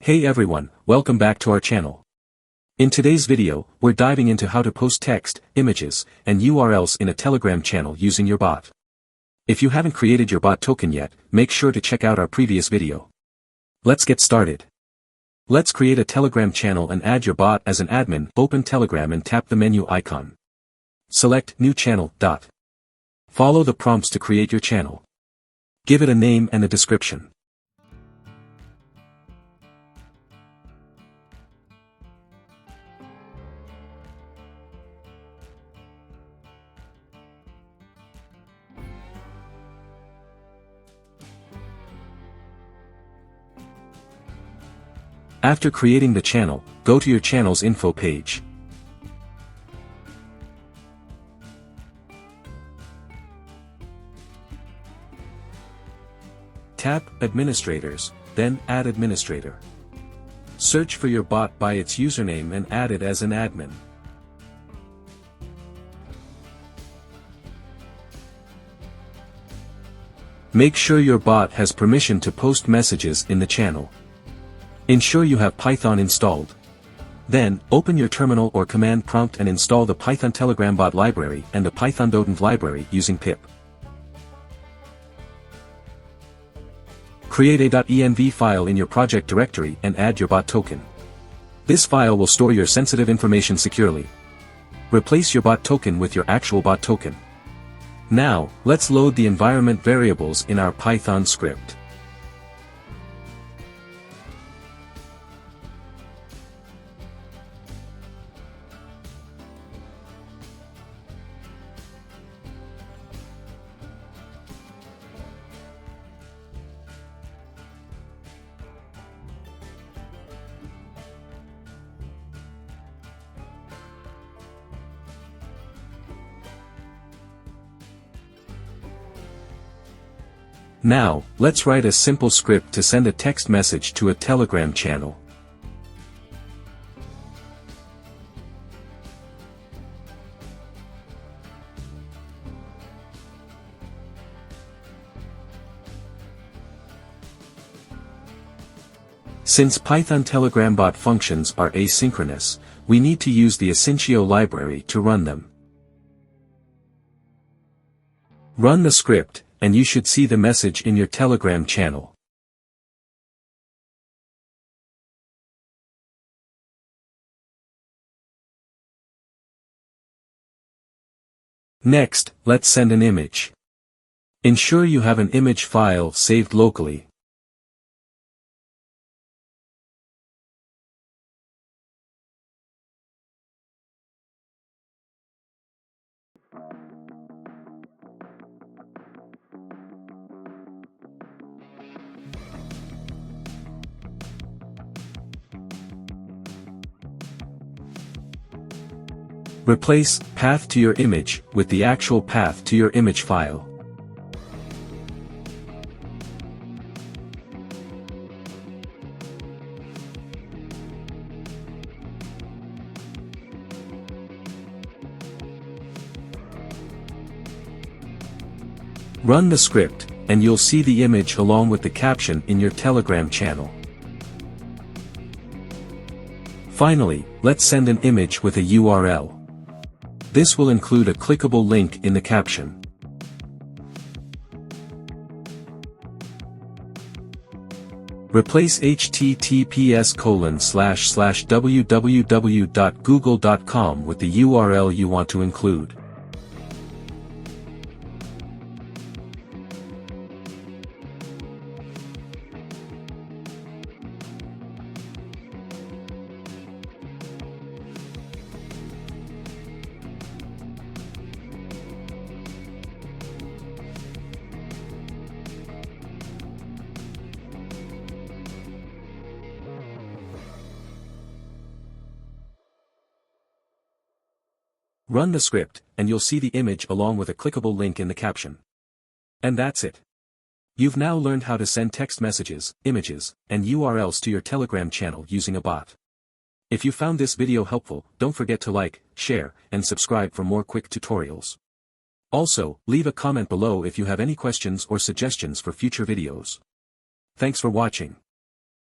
Hey everyone, welcome back to our channel. In today's video, we're diving into how to post text, images, and URLs in a Telegram channel using your bot. If you haven't created your bot token yet, make sure to check out our previous video. Let's get started. Let's create a Telegram channel and add your bot as an admin. Open Telegram and tap the menu icon. Select New Channel. Follow the prompts to create your channel. Give it a name and a description. After creating the channel, go to your channel's info page. Tap Administrators, then Add Administrator. Search for your bot by its username and add it as an admin. Make sure your bot has permission to post messages in the channel. Ensure you have Python installed. Then, open your terminal or command prompt and install the Python Telegram bot library and the Python.env library using pip. Create a .env file in your project directory and add your bot token. This file will store your sensitive information securely. Replace your bot token with your actual bot token. Now, let's load the environment variables in our Python script. Now, let's write a simple script to send a text message to a Telegram channel. Since Python Telegram bot functions are asynchronous, we need to use the Essentio library to run them. Run the script, and you should see the message in your Telegram channel. Next, let's send an image. Ensure you have an image file saved locally. Replace path to your image with the actual path to your image file. Run the script, and you'll see the image along with the caption in your Telegram channel. Finally, let's send an image with a URL. This will include a clickable link in the caption. Replace https://www.google.com with the URL you want to include. Run the script, and you'll see the image along with a clickable link in the caption. And that's it. You've now learned how to send text messages, images, and URLs to your Telegram channel using a bot. If you found this video helpful, don't forget to like, share, and subscribe for more quick tutorials. Also, leave a comment below if you have any questions or suggestions for future videos. Thanks for watching.